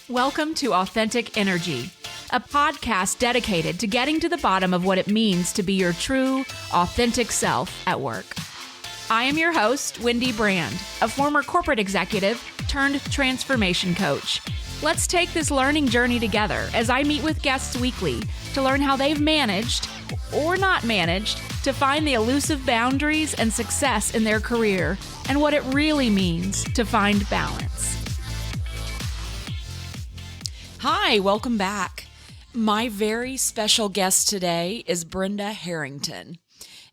Welcome to Authentic Energy, a podcast dedicated to getting to the bottom of what it means to be your true, authentic self at work. I am your host, Wendy Brand, a former corporate executive turned transformation coach. Let's take this learning journey together as I meet with guests weekly to learn how they've managed, or not managed, to find the elusive boundaries and success in their career and what it really means to find balance. Hi, welcome back. My very special guest today is Brenda Harrington.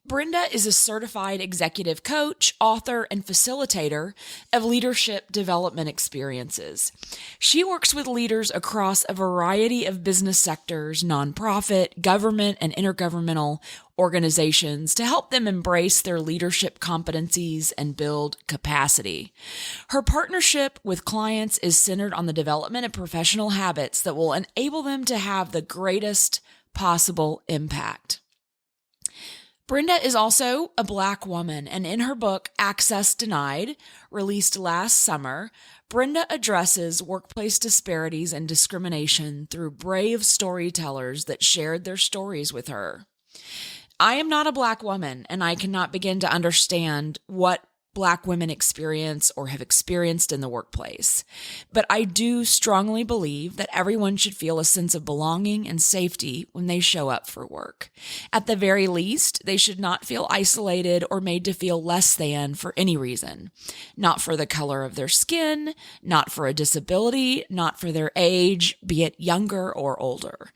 Brenda is a certified executive coach, author, and facilitator of leadership development experiences. She works with leaders across a variety of business sectors, nonprofit, government, and intergovernmental organizations to help them embrace their leadership competencies and build capacity. Her partnership with clients is centered on the development of professional habits that will enable them to have the greatest possible impact. Brenda is also a Black woman, and in her book, Access Denied, released last summer, Brenda addresses workplace disparities and discrimination through brave storytellers that shared their stories with her. I am not a Black woman, and I cannot begin to understand what Black women experience or have experienced in the workplace. But I do strongly believe that everyone should feel a sense of belonging and safety when they show up for work. At the very least, they should not feel isolated or made to feel less than for any reason. Not for the color of their skin, not for a disability, not for their age, be it younger or older.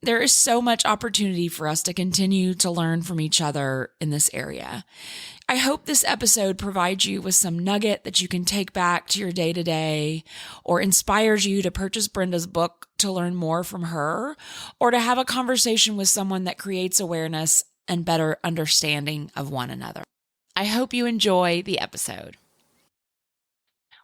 There is so much opportunity for us to continue to learn from each other in this area. I hope this episode provides you with some nugget that you can take back to your day-to-day, or inspires you to purchase Brenda's book to learn more from her, or to have a conversation with someone that creates awareness and better understanding of one another. I hope you enjoy the episode.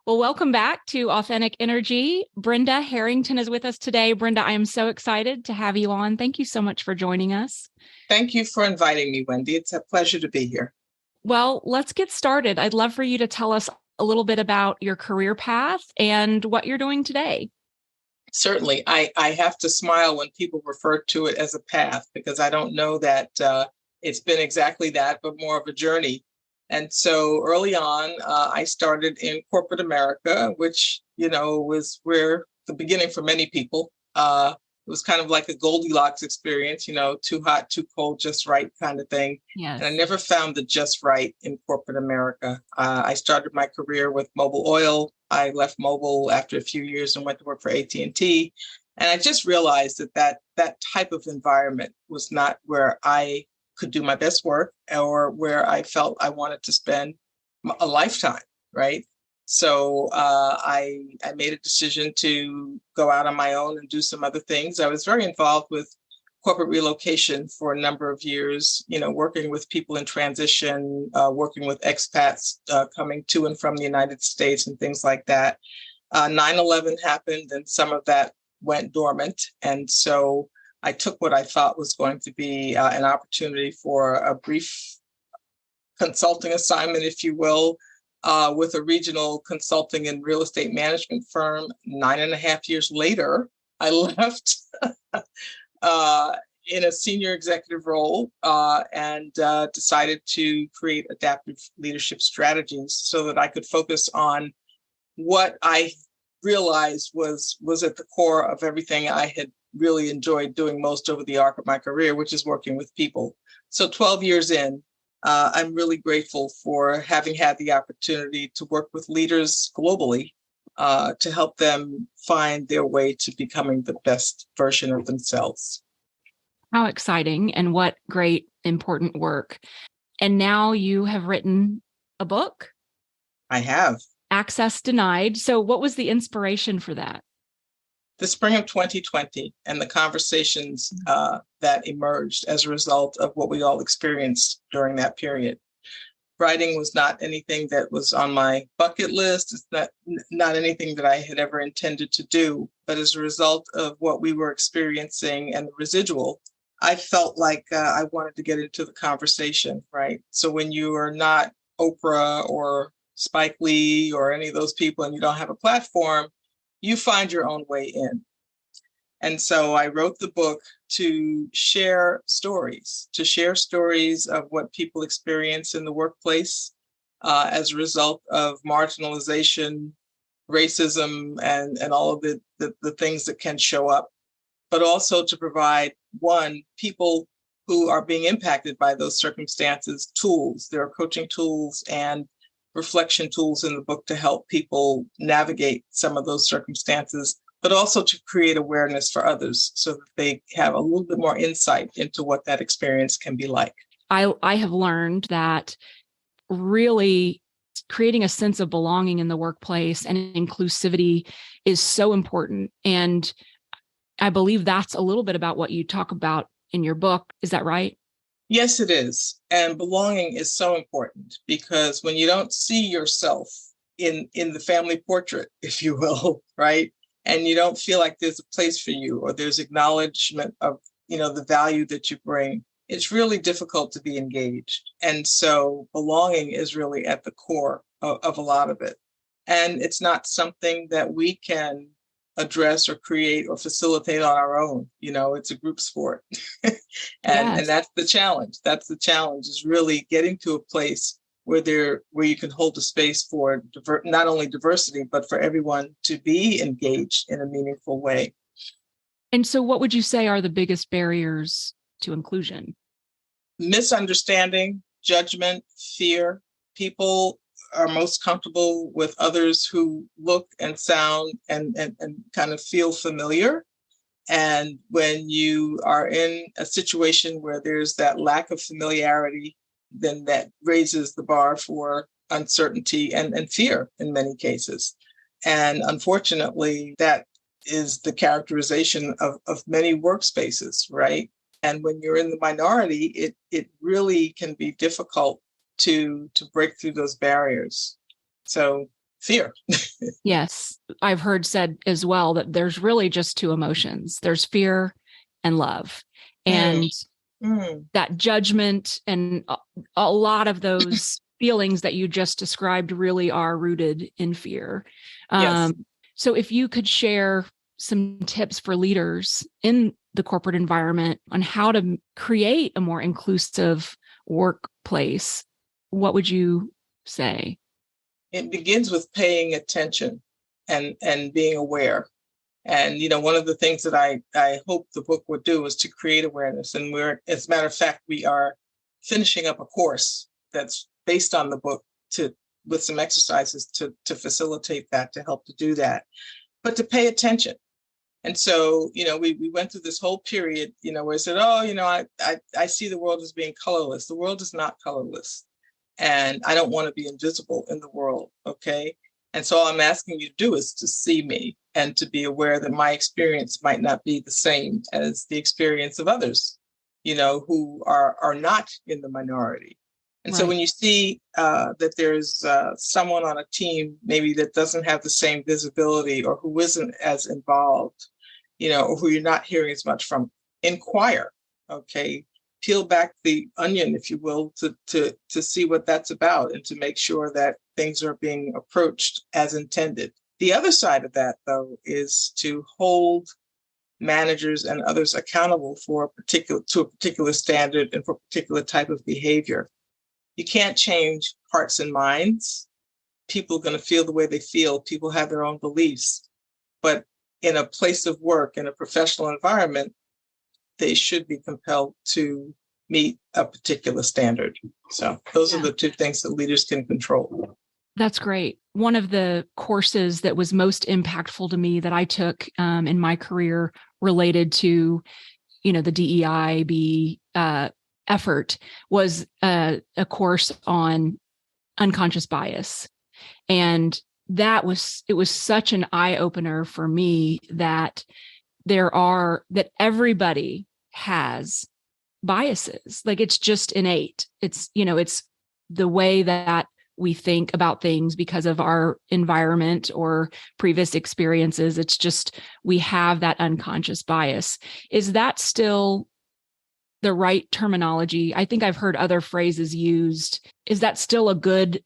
Well, welcome back to Authentic Energy. Brenda Harrington is with us today. Brenda, I am so excited to have you on. Thank you so much for joining us. Thank you for inviting me, Wendy. It's a pleasure to be here. Well, let's get started. I'd love for you to tell us a little bit about your career path and what you're doing today. Certainly. I have to smile when people refer to it as a path, because I don't know that it's been exactly that, but more of a journey. And so early on, I started in corporate America, which, was where the beginning for many people. It was kind of like a Goldilocks experience, too hot, too cold, just right kind of thing. Yes. And I never found the just right in corporate America. I started my career with Mobil Oil. I left Mobil after a few years and went to work for AT&T. And I just realized that type of environment was not where I could do my best work, or where I felt I wanted to spend a lifetime, right? So I made a decision to go out on my own and do some other things. I was very involved with corporate relocation for a number of years, working with people in transition, working with expats coming to and from the United States and things like that. 9/11 happened, and some of that went dormant. And so I took what I thought was going to be an opportunity for a brief consulting assignment, if you will, with a regional consulting and real estate management firm. 9.5 years later, I left in a senior executive role and decided to create adaptive leadership strategies so that I could focus on what I realized was at the core of everything I had really enjoyed doing most over the arc of my career, which is working with people. So 12 years in, I'm really grateful for having had the opportunity to work with leaders globally to help them find their way to becoming the best version of themselves. How exciting, and what great, important work. And now you have written a book? I have. Access Denied. So what was the inspiration for that? The spring of 2020 and the conversations that emerged as a result of what we all experienced during that period. Writing was not anything that was on my bucket list. It's not anything that I had ever intended to do. But as a result of what we were experiencing and the residual, I felt like I wanted to get into the conversation, right? So when you are not Oprah or Spike Lee or any of those people and you don't have a platform, you find your own way in. And so I wrote the book to share stories of what people experience in the workplace as a result of marginalization, racism, and all of the things that can show up, but also to provide, one, people who are being impacted by those circumstances, tools. There are coaching tools and reflection tools in the book to help people navigate some of those circumstances, but also to create awareness for others so that they have a little bit more insight into what that experience can be like. I have learned that really creating a sense of belonging in the workplace and inclusivity is so important. And I believe that's a little bit about what you talk about in your book. Is that right? Yes, it is. And belonging is so important because when you don't see yourself in the family portrait, if you will, right? And you don't feel like there's a place for you or there's acknowledgement of, the value that you bring, it's really difficult to be engaged. And so belonging is really at the core of a lot of it. And it's not something that we can address or create or facilitate on our own. It's a group sport. And that's the challenge. That's the challenge, is really getting to a place where you can hold a space for not only diversity, but for everyone to be engaged in a meaningful way. And so what would you say are the biggest barriers to inclusion? Misunderstanding, judgment, fear. People are most comfortable with others who look and sound and kind of feel familiar. And when you are in a situation where there's that lack of familiarity, then that raises the bar for uncertainty and fear in many cases. And unfortunately, that is the characterization of many workspaces, right? And when you're in the minority, it really can be difficult to break through those barriers. So fear. Yes. I've heard said as well that there's really just two emotions. There's fear and love. And that judgment and a lot of those feelings that you just described really are rooted in fear. Yes. So if you could share some tips for leaders in the corporate environment on how to create a more inclusive workplace, what would you say? It begins with paying attention and being aware. And, one of the things that I hope the book would do is to create awareness. And as a matter of fact, we are finishing up a course that's based on the book with some exercises to facilitate that, to help to do that, but to pay attention. And so, we went through this whole period, where I said, I see the world as being colorless. The world is not colorless. And I don't want to be invisible in the world. Okay. And so all I'm asking you to do is to see me and to be aware that my experience might not be the same as the experience of others, who are not in the minority. And right. So when you see that there's someone on a team maybe that doesn't have the same visibility or who isn't as involved, or who you're not hearing as much from, inquire. Okay. Peel back the onion, if you will, to see what that's about and to make sure that things are being approached as intended. The other side of that, though, is to hold managers and others accountable to a particular standard and for a particular type of behavior. You can't change hearts and minds. People are going to feel the way they feel. People have their own beliefs. But in a place of work, in a professional environment, they should be compelled to meet a particular standard. So those are the two things that leaders can control. That's great. One of the courses that was most impactful to me that I took in my career related to, the DEIB effort was a course on unconscious bias. And it was such an eye opener for me that everybody has biases. Like, it's just innate. It's the way that we think about things because of our environment or previous experiences. It's just, we have that unconscious bias. Is that still the right terminology? I think I've heard other phrases used. Is that still a good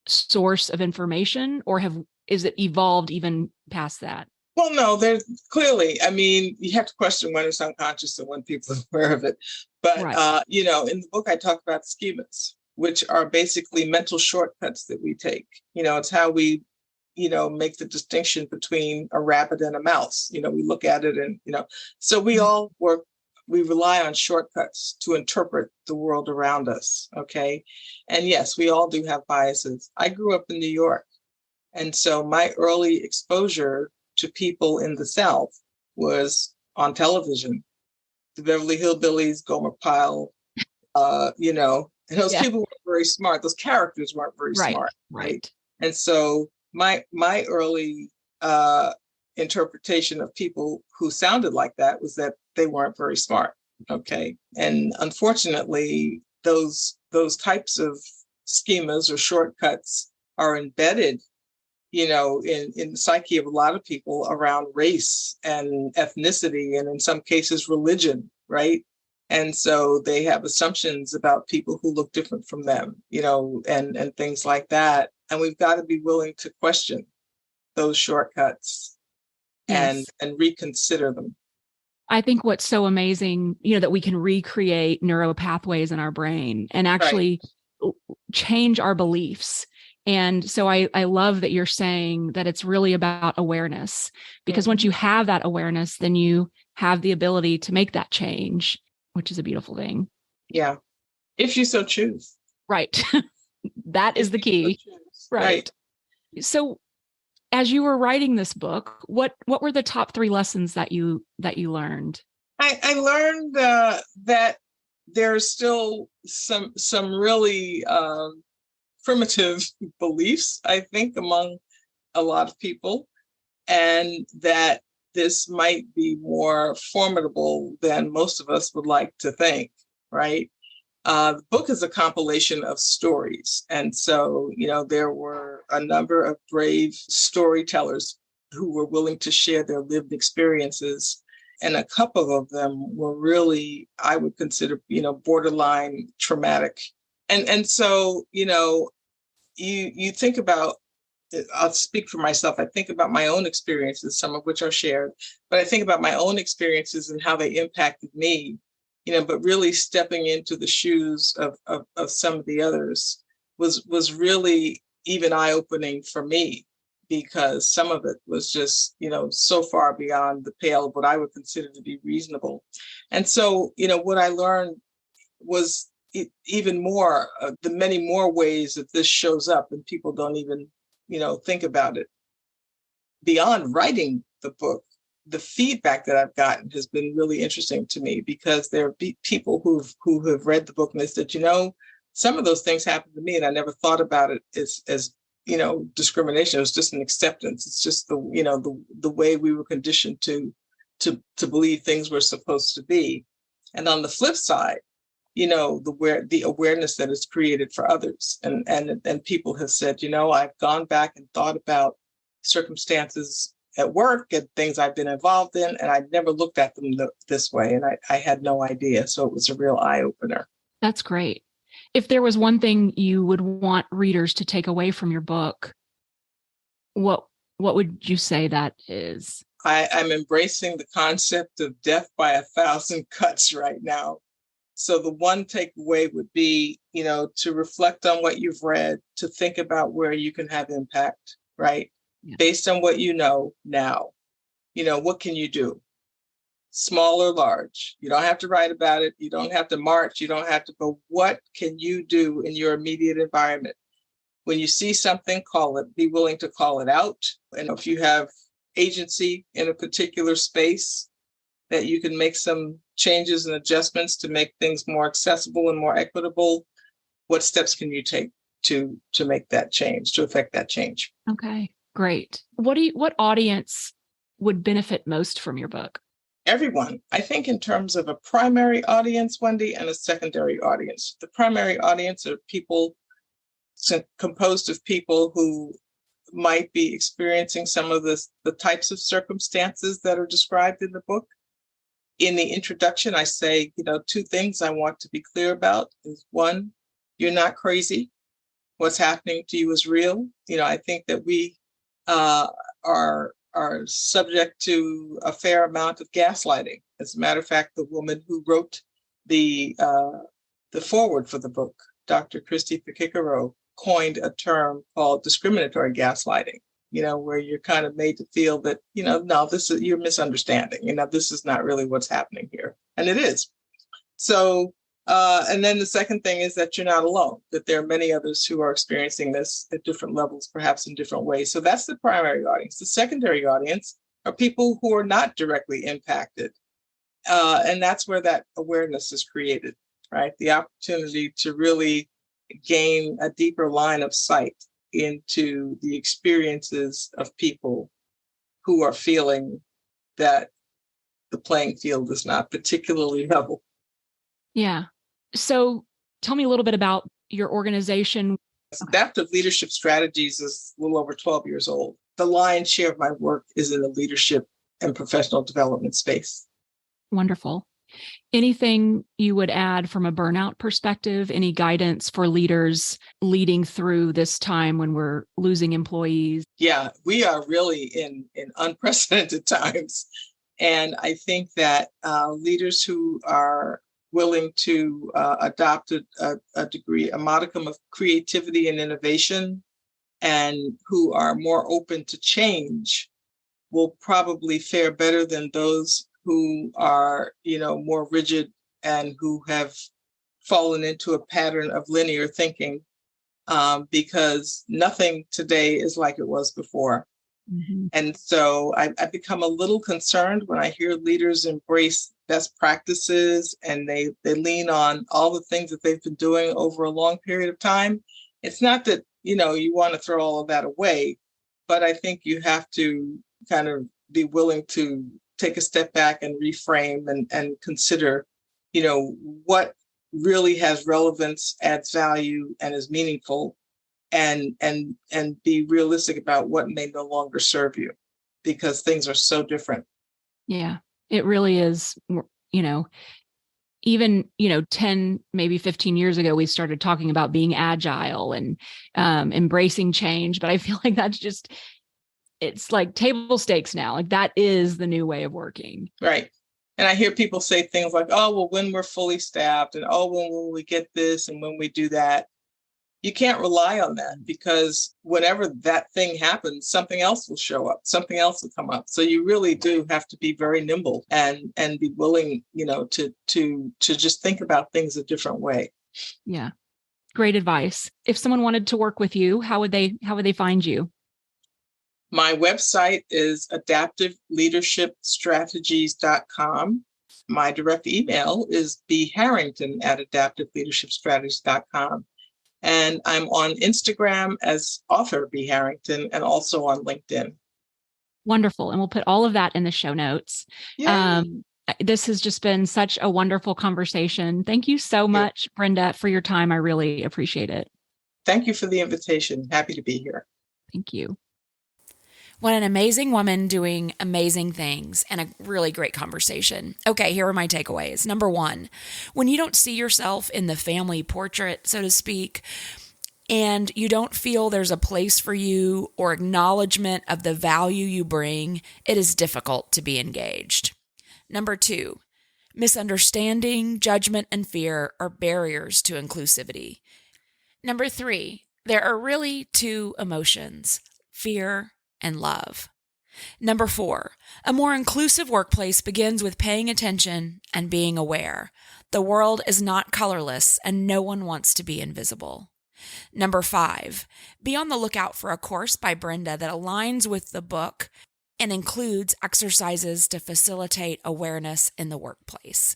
source of information, or have is it evolved even past that? Well, no, there's clearly, I mean, you have to question when it's unconscious and when people are aware of it. But, Right. in the book, I talk about schemas, which are basically mental shortcuts that we take. It's how we, make the distinction between a rabbit and a mouse. We look at it and, so we rely on shortcuts to interpret the world around us. Okay. And yes, we all do have biases. I grew up in New York. And so my early exposure to people in the South was on television. The Beverly Hillbillies, Gomer Pyle, and those Yeah. people weren't very smart. Those characters weren't very Right. smart, right? Right. And so my early interpretation of people who sounded like that was that they weren't very smart. Okay, and unfortunately, those types of schemas or shortcuts are embedded in the psyche of a lot of people around race and ethnicity, and in some cases, religion, right? And so they have assumptions about people who look different from them, and things like that. And we've got to be willing to question those shortcuts and Yes. reconsider them. I think what's so amazing, that we can recreate neural pathways in our brain and Right. actually change our beliefs. And so I love that you're saying that it's really about awareness, because once you have that awareness, then you have the ability to make that change, which is a beautiful thing. Yeah. If you so choose. Right. That is the key. Right. So as you were writing this book, what were the top 3 lessons that you learned? I learned that there's still some really primitive beliefs, I think, among a lot of people, and that this might be more formidable than most of us would like to think, right? The book is a compilation of stories. And so, there were a number of brave storytellers who were willing to share their lived experiences. And a couple of them were really, I would consider, borderline traumatic. And so, you think about, I'll speak for myself. I think about my own experiences, some of which are shared, but I think about my own experiences and how they impacted me, but really stepping into the shoes of some of the others was really even eye-opening for me, because some of it was just, so far beyond the pale of what I would consider to be reasonable. And so, what I learned was even more, the many more ways that this shows up and people don't even, think about it. Beyond writing the book, the feedback that I've gotten has been really interesting to me, because there are people who have read the book and they said, some of those things happened to me and I never thought about it as discrimination. It was just an acceptance. It's just the way we were conditioned to believe things were supposed to be. And on the flip side, the awareness that is created for others. And people have said, I've gone back and thought about circumstances at work and things I've been involved in, and I never looked at them this way. And I had no idea. So it was a real eye opener. That's great. If there was one thing you would want readers to take away from your book, what would you say that is? I'm embracing the concept of death by 1,000 cuts right now. So the one takeaway would be, to reflect on what you've read, to think about where you can have impact, right? Yeah. Based on what you know now, what can you do? Small or large. You don't have to write about it. You don't have to march. You don't have to, but what can you do in your immediate environment? When you see something, call it, be willing to call it out. And if you have agency in a particular space, that you can make some changes and adjustments to make things more accessible and more equitable, what steps can you take to make that change, to affect that change? Okay, great. What audience would benefit most from your book? Everyone. I think in terms of a primary audience, Wendy, and a secondary audience. The primary audience are people composed of people who might be experiencing some of the types of circumstances that are described in the book. In the introduction, I say, 2 things I want to be clear about is 1, you're not crazy. What's happening to you is real. I think that we are subject to a fair amount of gaslighting. As a matter of fact, the woman who wrote the foreword for the book, Dr. Christy Picicaro, coined a term called discriminatory gaslighting. Where you're kind of made to feel that, no, you're misunderstanding. This is not really what's happening here, and it is. So, and then the second thing is that you're not alone, that there are many others who are experiencing this at different levels, perhaps in different ways. So that's the primary audience. The secondary audience are people who are not directly impacted. And that's where that awareness is created, right? The opportunity to really gain a deeper line of sight into the experiences of people who are feeling that the playing field is not particularly level. Yeah. So tell me a little bit about your organization. Adaptive Leadership Strategies is a little over 12 years old. The lion's share of my work is in the leadership and professional development space. Wonderful. Anything you would add from a burnout perspective? Any guidance for leaders leading through this time when we're losing employees? Yeah, we are really in unprecedented times. And I think that leaders who are willing to adopt a modicum of creativity and innovation, and who are more open to change, will probably fare better than those who are, more rigid and who have fallen into a pattern of linear thinking, because nothing today is like it was before. Mm-hmm. And so I become a little concerned when I hear leaders embrace best practices and they lean on all the things that they've been doing over a long period of time. It's not that, you want to throw all of that away, but I think you have to kind of be willing to take a step back and reframe and consider, what really has relevance, adds value, and is meaningful, and be realistic about what may no longer serve you, because things are so different. Yeah, it really is. Even 10, maybe 15 years ago, we started talking about being agile and embracing change. But I feel like it's like table stakes now. Like that is the new way of working. Right. And I hear people say things like, oh, well, when we're fully staffed, and oh, when we get this and when we do that. You can't rely on that, because whenever that thing happens, something else will show up, something else will come up. So you really do have to be very nimble and be willing, to just think about things a different way. Yeah. Great advice. If someone wanted to work with you, how would they find you? My website is adaptiveleadershipstrategies.com. My direct email is bharrington@adaptiveleadershipstrategies.com. And I'm on Instagram as author B. Harrington, and also on LinkedIn. Wonderful. And we'll put all of that in the show notes. This has just been such a wonderful conversation. Thank you so much, Brenda, for your time. I really appreciate it. Thank you for the invitation. Happy to be here. Thank you. What an amazing woman doing amazing things, and a really great conversation. Okay, here are my takeaways. Number 1, when you don't see yourself in the family portrait, so to speak, and you don't feel there's a place for you or acknowledgement of the value you bring, it is difficult to be engaged. Number 2, misunderstanding, judgment, and fear are barriers to inclusivity. Number 3, there are really 2 emotions, fear and love. Number 4, a more inclusive workplace begins with paying attention and being aware. The world is not colorless, and no one wants to be invisible. Number 5, be on the lookout for a course by Brenda that aligns with the book and includes exercises to facilitate awareness in the workplace.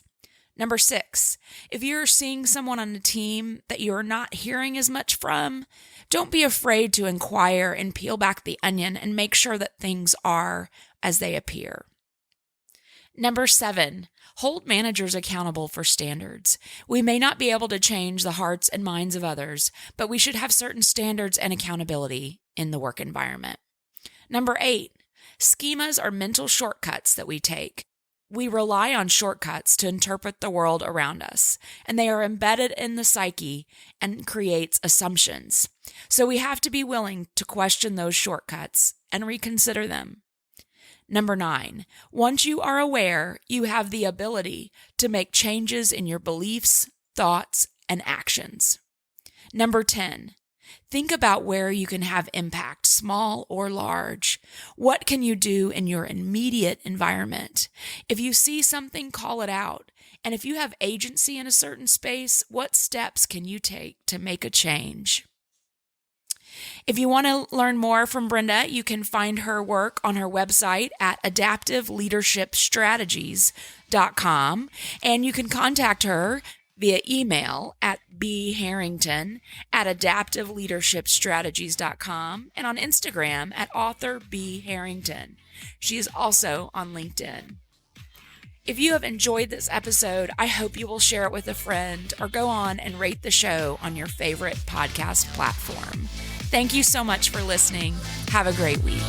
Number 6, if you're seeing someone on a team that you're not hearing as much from, don't be afraid to inquire and peel back the onion and make sure that things are as they appear. Number 7, hold managers accountable for standards. We may not be able to change the hearts and minds of others, but we should have certain standards and accountability in the work environment. Number 8, schemas are mental shortcuts that we take. We rely on shortcuts to interpret the world around us, and they are embedded in the psyche and creates assumptions. So we have to be willing to question those shortcuts and reconsider them. Number 9, once you are aware, you have the ability to make changes in your beliefs, thoughts, and actions. Number 10, think about where you can have impact, small or large. What can you do in your immediate environment? If you see something, call it out. And if you have agency in a certain space, what steps can you take to make a change? If you want to learn more from Brenda, you can find her work on her website at adaptiveleadershipstrategies.com, and you can contact her via email at bharrington@adaptiveleadershipstrategies.com and on Instagram at author B. Harrington. She is also on LinkedIn. If you have enjoyed this episode, I hope you will share it with a friend or go on and rate the show on your favorite podcast platform. Thank you so much for listening. Have a great week.